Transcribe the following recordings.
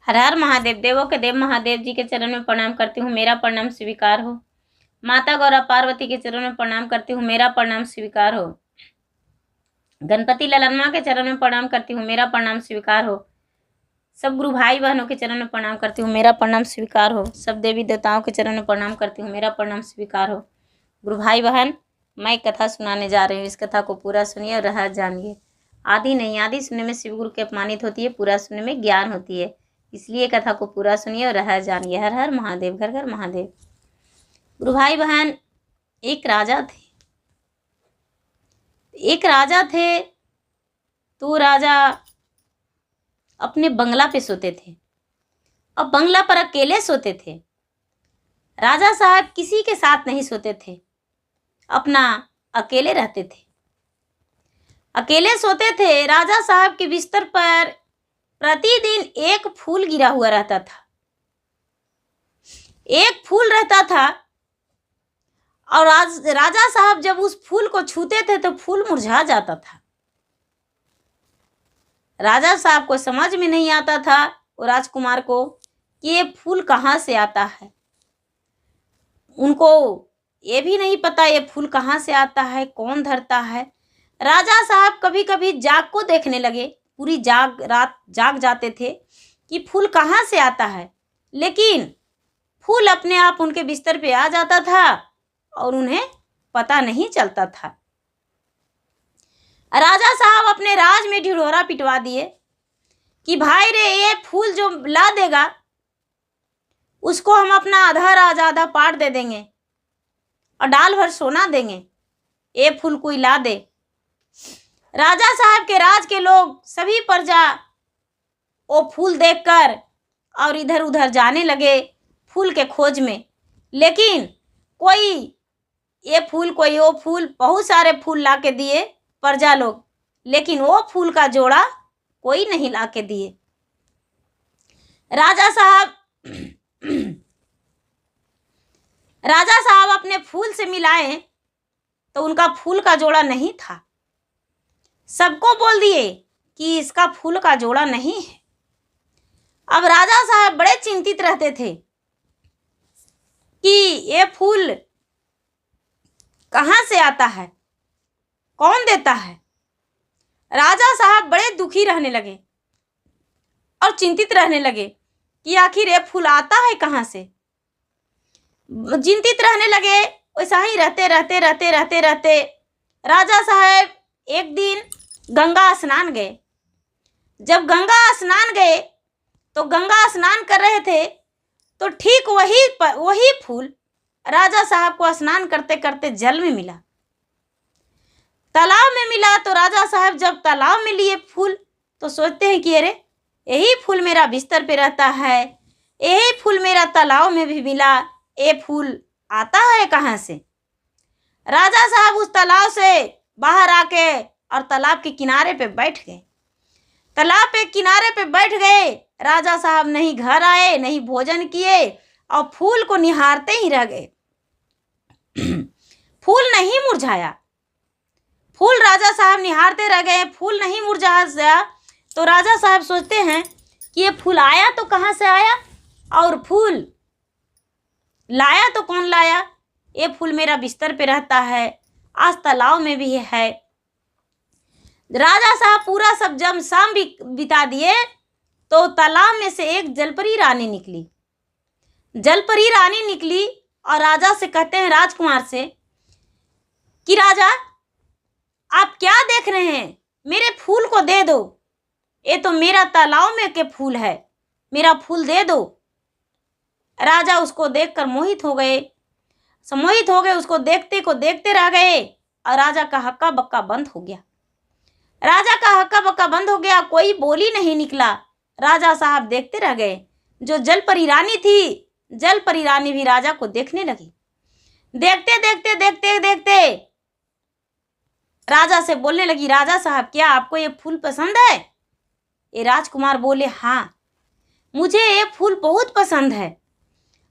हर हर महादेव। देवों के देव महादेव जी के चरण में प्रणाम करती हूँ, मेरा प्रणाम स्वीकार हो। माता गौरा पार्वती के चरण में प्रणाम करती हूँ, मेरा प्रणाम स्वीकार हो। गणपति ललनमा के चरण में प्रणाम करती हूँ, मेरा प्रणाम स्वीकार हो। सब गुरु भाई बहनों के चरण में प्रणाम करती हूँ, मेरा प्रणाम स्वीकार हो। सब देवी देवताओं के चरण में प्रणाम करती हूँ, मेरा प्रणाम स्वीकार हो। गुरु भाई बहन, मैं कथा सुनाने जा रही हूँ, इस कथा को पूरा सुनिए और रहस्य जानिए। आदि नहीं, आदि सुनने में शिव गुरु की अपमानित होती है, पूरा सुनने में ज्ञान होती है, इसलिए कथा को पूरा सुनिए और रहस्य जानिए। हर हर महादेव, घर घर महादेव। गुरु भाई बहन, एक राजा थे। तो राजा अपने बंगला पे सोते थे। अब बंगला पर अकेले सोते थे। राजा साहब किसी के साथ नहीं सोते थे, अपना अकेले रहते थे, अकेले सोते थे। राजा साहब के बिस्तर पर प्रतिदिन एक फूल गिरा हुआ रहता था। एक फूल रहता था और राजा साहब जब उस फूल को छूते थे तो फूल मुरझा जाता था। राजा साहब को समझ में नहीं आता था, वो राजकुमार को, कि ये फूल कहाँ से आता है। उनको ये भी नहीं पता ये फूल कहाँ से आता है, कौन धरता है। राजा साहब कभी कभी जाग को देखने लगे, पूरी रात जाग जाते थे कि फूल कहाँ से आता है, लेकिन फूल अपने आप उनके बिस्तर पे आ जाता था और उन्हें पता नहीं चलता था। राजा साहब अपने राज में ढिढोरा पिटवा दिए कि भाई रे, ये फूल जो ला देगा उसको हम अपना आधा राज आधा पाट दे देंगे और डाल भर सोना देंगे, ये फूल कोई ला दे। राजा साहब के राज के लोग सभी प्रजा वो फूल देखकर और इधर उधर जाने लगे फूल के खोज में, लेकिन कोई ये फूल कोई वो फूल, बहुत सारे फूल ला के दिए प्रजा लोग, लेकिन वो फूल का जोड़ा कोई नहीं ला के दिए। राजा साहब अपने फूल से मिलाए तो उनका फूल का जोड़ा नहीं था। सबको बोल दिए कि इसका फूल का जोड़ा नहीं है। अब राजा साहब बड़े चिंतित रहते थे कि ये फूल कहाँ से आता है, कौन देता है। राजा साहब बड़े दुखी रहने लगे और चिंतित रहने लगे कि आखिर ये फूल आता है कहाँ से। चिंतित रहने लगे। वैसा ही रहते राजा साहब एक दिन गंगा स्नान गए। जब गंगा स्नान गए तो गंगा स्नान कर रहे थे तो ठीक वही फूल राजा साहब को स्नान करते करते जल में मिला, तालाब में मिला। तो राजा साहब जब तालाब में लिए फूल तो सोचते हैं कि अरे, यही फूल मेरा बिस्तर पे रहता है, यही फूल मेरा तालाब में भी मिला, ये फूल आता है कहाँ से। राजा साहब उस तालाब से बाहर आके और तालाब के किनारे पे बैठ गए। तालाब पे किनारे पे बैठ गए। राजा साहब नहीं घर आए, नहीं भोजन किए और फूल को निहारते ही रह गए। फूल नहीं मुरझाया। फूल राजा साहब निहारते रह गए, फूल नहीं मुरझाया। तो राजा साहब सोचते हैं कि ये फूल आया तो कहाँ से आया और फूल लाया तो कौन लाया। ये फूल मेरा बिस्तर पे रहता है, आज तालाब में भी है। राजा साहब पूरा सब जब शाम भी बिता दिए तो तालाब में से एक जलपरी रानी निकली। जलपरी रानी निकली और राजा से कहते हैं, राजकुमार से, कि राजा आप क्या देख रहे हैं, मेरे फूल को दे दो, ये तो मेरा तालाब में के फूल है, मेरा फूल दे दो। राजा उसको देखकर मोहित हो गए, उसको देखते रह गए और राजा का हक्का बक्का बंद हो गया। राजा का हक्का बक्का बंद हो गया, कोई बोली नहीं निकला। राजा साहब देखते रह गए। जो जलपरी रानी थी, जलपरी रानी भी राजा को देखने लगी। देखते राजा से बोलने लगी, राजा साहब क्या आपको ये फूल पसंद है। ये राजकुमार बोले, हाँ मुझे ये फूल बहुत पसंद है।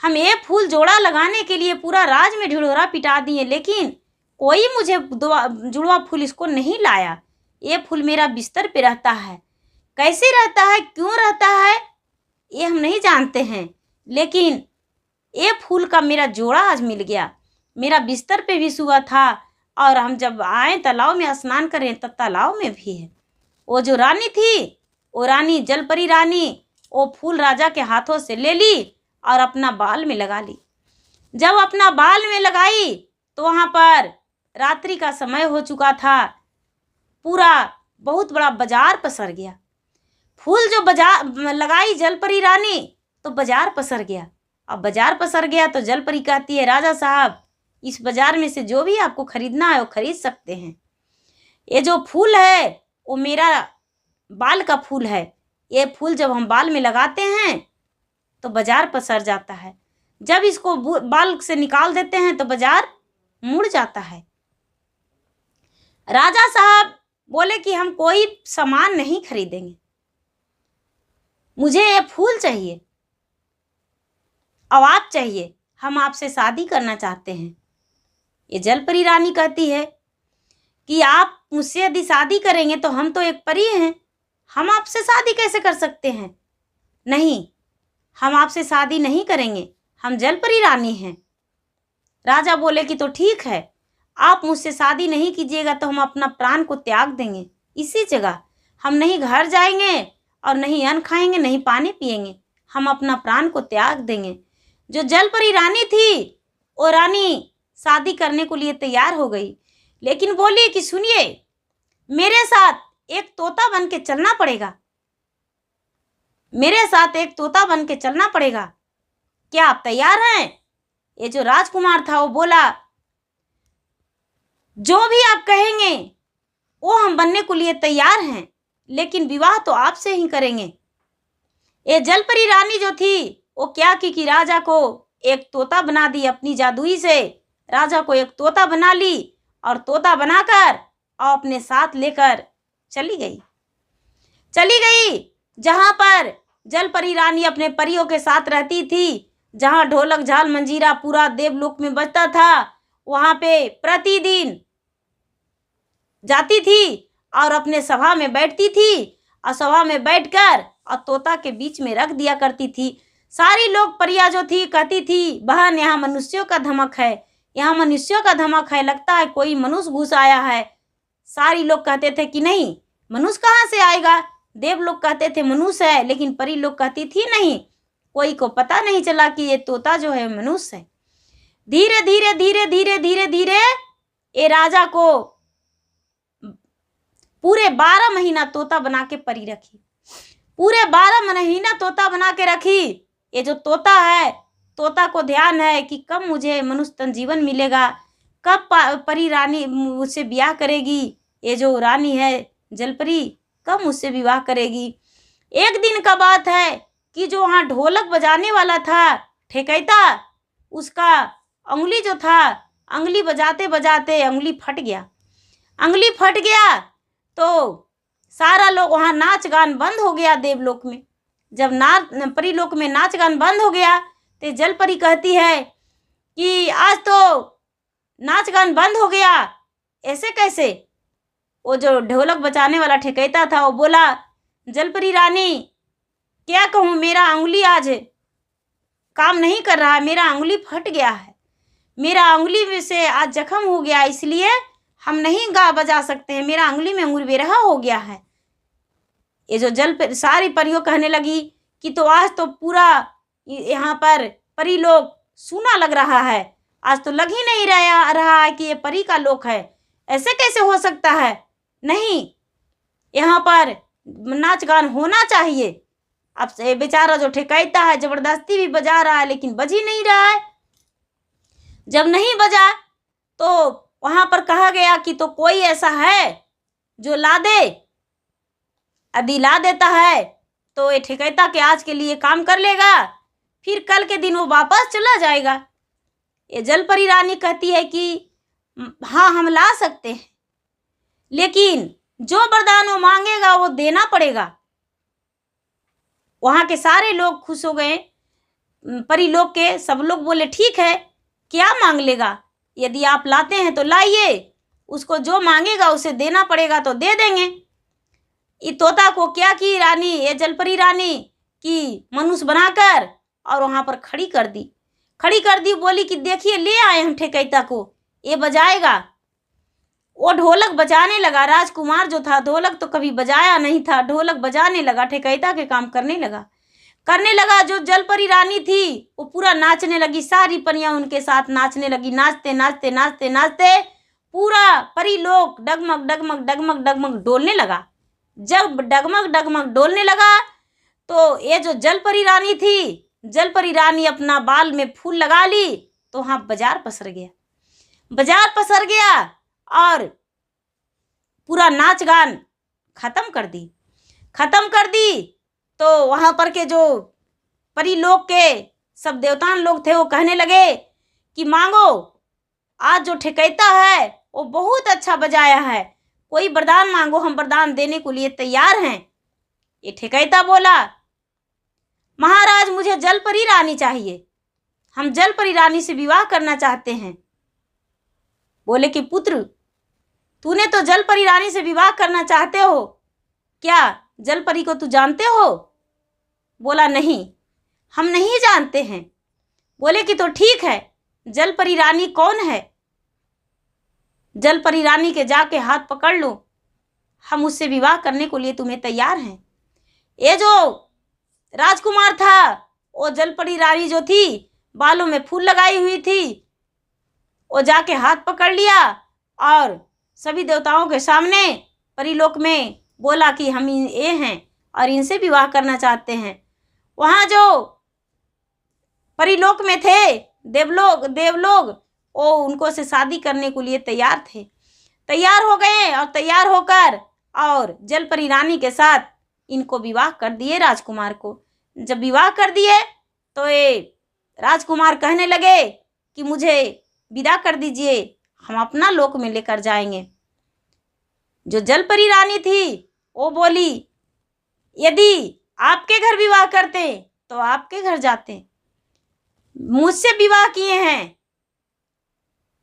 हम ये फूल जोड़ा लगाने के लिए पूरा राज में ढिढोरा पिटा दिए, लेकिन कोई मुझे जुड़वा फूल इसको नहीं लाया। ये फूल मेरा बिस्तर पे रहता है, कैसे रहता है, क्यों रहता है, ये हम नहीं जानते हैं, लेकिन ये फूल का मेरा जोड़ा आज मिल गया। मेरा बिस्तर पे भी हुआ था, और हम जब आए तालाब में स्नान करें तो तालाब में भी है। वो जो रानी थी, वो रानी जलपरी रानी, वो फूल राजा के हाथों से ले ली और अपना बाल में लगा ली। जब अपना बाल में लगाई तो वहाँ पर रात्रि का समय हो चुका था। पूरा बहुत बड़ा बाजार पसर गया। फूल जो बाजार लगाई जलपरी रानी तो बाजार पसर गया। अब बाजार पसर गया तो जलपरी कहती है, राजा साहब, इस बाजार में से जो भी आपको खरीदना है वो खरीद सकते हैं। ये जो फूल है वो मेरा बाल का फूल है। ये फूल जब हम बाल में लगाते हैं तो बाजार पसर जाता है, जब इसको बाल से निकाल देते हैं तो बाजार मुड़ जाता है। राजा साहब बोले कि हम कोई सामान नहीं खरीदेंगे, मुझे ये फूल चाहिए, अब आप चाहिए, हम आपसे शादी करना चाहते हैं। ये जलपरी रानी कहती है कि आप मुझसे यदि शादी करेंगे तो हम तो एक परी हैं, हम आपसे शादी कैसे कर सकते हैं? नहीं, हम आपसे शादी नहीं करेंगे, हम जलपरी रानी हैं। राजा बोले कि तो ठीक है, आप मुझसे शादी नहीं कीजिएगा तो हम अपना प्राण को त्याग देंगे। इसी जगह हम नहीं घर जाएंगे और नहीं अन्न खाएंगे, नहीं पानी पिएंगे, हम अपना प्राण को त्याग देंगे। जो जलपरी रानी थी वो रानी शादी करने को लिए तैयार हो गई, लेकिन बोली कि सुनिए, मेरे साथ एक तोता बन के चलना पड़ेगा, मेरे साथ एक तोता बन के चलना पड़ेगा, क्या आप तैयार हैं? ये जो राजकुमार था वो बोला, जो भी आप कहेंगे वो हम बनने को लिए तैयार हैं, लेकिन विवाह तो आपसे ही करेंगे। ये जलपरी रानी जो थी वो क्या की कि राजा को एक तोता बना दी। अपनी जादुई से राजा को एक तोता बना ली और तोता बनाकर और अपने साथ लेकर चली गई जहाँ पर जलपरी रानी अपने परियों के साथ रहती थी, जहाँ ढोलक झाल मंजीरा पूरा देवलोक में बजता था, वहाँ पे प्रतिदिन जाती थी और अपने सभा में बैठती थी और सभा में बैठकर और तोता के बीच में रख दिया करती थी। सारी लोग परियां जो थी कहती थी, बहन यहाँ मनुष्यों का धमक है, यहाँ मनुष्यों का धमक है, लगता है कोई मनुष्य घुस आया है। सारी लोग कहते थे कि नहीं, मनुष्य कहाँ से आएगा। देव लोग कहते थे मनुष्य है, लेकिन परी लोग कहती थी नहीं, कोई को पता नहीं चला कि ये तोता जो है मनुष्य है। धीरे धीरे धीरे धीरे धीरे धीरे ये राजा को पूरे 12 महीना तोता बना के परी रखी, पूरे 12 महीना तोता बना के रखी। ये जो तोता है, तोता को ध्यान है कि कब मुझे मनुष्य तन जीवन मिलेगा, कब परी रानी मुझसे ब्याह करेगी, ये जो रानी है जलपरी कब मुझसे विवाह करेगी। एक दिन का बात है कि जो वहाँ ढोलक बजाने वाला था ठेकैता, उसका अंगुली जो था, अंगुली बजाते बजाते अंगुली फट गया तो सारा लोग वहाँ नाच गान बंद हो गया। देवलोक में जब परी लोक में नाच गान बंद हो गया तो जलपरी कहती है कि आज तो नाच गान बंद हो गया, ऐसे कैसे। वो जो ढोलक बजाने वाला ठेकैता था वो बोला, जलपरी रानी क्या कहूँ, मेरा अंगुली आज काम नहीं कर रहा, मेरा अंगुली फट गया है, मेरा अंगुली में से आज जख्म हो गया, इसलिए हम नहीं गा बजा सकते हैं, मेरा अंगुली में अंगुर बेरहा हो गया है। ये जो सारी परियों कहने लगी कि तो आज तो पूरा यहाँ पर परी लोग सूना लग रहा है, आज तो लग ही नहीं रहा है कि ये परी का लोक है, ऐसे कैसे हो सकता है। नहीं, यहाँ पर नाच गान होना चाहिए। अब से बेचारा जो ठेकैता है जबरदस्ती भी बजा रहा है, लेकिन बज ही नहीं रहा है। जब नहीं बजा तो वहाँ पर कहा गया कि तो कोई ऐसा है जो ला दे, यदि ला देता है तो ये ठेकैता के आज के लिए काम कर लेगा, फिर कल के दिन वो वापस चला जाएगा। ये जलपरी रानी कहती है कि हाँ हम ला सकते हैं, लेकिन जो वरदान वो मांगेगा वो देना पड़ेगा। वहाँ के सारे लोग खुश हो गए, परी लोग के सब लोग बोले ठीक है, क्या मांग लेगा, यदि आप लाते हैं तो लाइए, उसको जो मांगेगा उसे देना पड़ेगा तो दे देंगे। ये तोता को क्या की रानी, ये जलपरी रानी कि मनुष्य बनाकर और वहाँ पर खड़ी कर दी। बोली कि देखिए ले आए हम ठेकैता को, ये बजाएगा। वो ढोलक बजाने लगा। राजकुमार जो था ढोलक तो कभी बजाया नहीं था, ढोलक बजाने लगा, ठेकैता के काम करने लगा। जो जलपरी रानी थी वो पूरा नाचने लगी, सारी परियां उनके साथ नाचने लगी। नाचते नाचते नाचते नाचते पूरा परी लोग डगमग डगमग डगमग डगमग डोलने लगा। जब डगमग डगमग डोलने लगा तो ये जो जलपरी रानी थी, जलपरी रानी अपना बाल में फूल लगा ली तो वहाँ बाजार पसर गया और पूरा नाच गान खत्म कर दी। तो वहाँ पर के जो परी लोग के सब देवतान लोग थे वो कहने लगे कि मांगो, आज जो ठेकैता है वो बहुत अच्छा बजाया है, कोई वरदान मांगो, हम वरदान देने को लिए तैयार हैं। ये ठेकैता बोला, महाराज मुझे जलपरी रानी चाहिए, हम जलपरी रानी से विवाह करना चाहते हैं। बोले कि पुत्र, तूने तो जलपरी रानी से विवाह करना चाहते हो, क्या जलपरी को तू जानते हो? बोला नहीं, हम नहीं जानते हैं। बोले कि तो ठीक है, जलपरी रानी कौन है? जलपरी रानी के जाके हाथ पकड़ लो, हम उससे विवाह करने को लिए तुम्हें तैयार हैं। ये जो राजकुमार था वो जलपरी रानी जो थी बालों में फूल लगाई हुई थी, वो जाके हाथ पकड़ लिया और सभी देवताओं के सामने परीलोक में बोला कि हम ये हैं और इनसे विवाह करना चाहते हैं। वहाँ जो परीलोक में थे देवलोग वो उनको से शादी करने को लिए तैयार थे। तैयार हो गए और तैयार होकर और जलपरी रानी के साथ इनको विवाह कर दिए राजकुमार को। जब विवाह कर दिए तो ये राजकुमार कहने लगे कि मुझे विदा कर दीजिए, हम अपना लोक में लेकर जाएंगे। जो जलपरी रानी थी वो बोली, यदि आपके घर विवाह करते तो आपके घर जाते, मुझसे विवाह किए हैं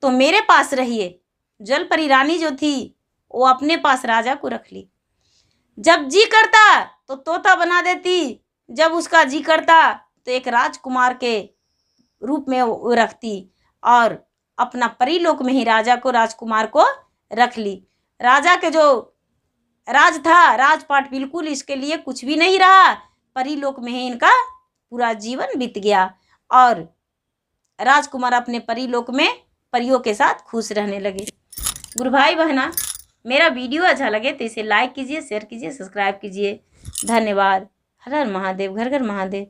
तो मेरे पास रहिए। जलपरी रानी जो थी वो अपने पास राजा को रख ली। जब जी करता तो तोता बना देती, जब उसका जी करता तो एक राजकुमार के रूप में वो रखती और अपना परीलोक में ही राजकुमार को रख ली। राजा के जो राज था, राजपाट बिल्कुल इसके लिए कुछ भी नहीं रहा। परीलोक में ही इनका पूरा जीवन बीत गया और राजकुमार अपने परीलोक में परियों के साथ खुश रहने लगे। गुरु भाई बहना, मेरा वीडियो अच्छा लगे तो इसे लाइक कीजिए, शेयर कीजिए, सब्सक्राइब कीजिए। धन्यवाद। हर हर महादेव, घर घर महादेव।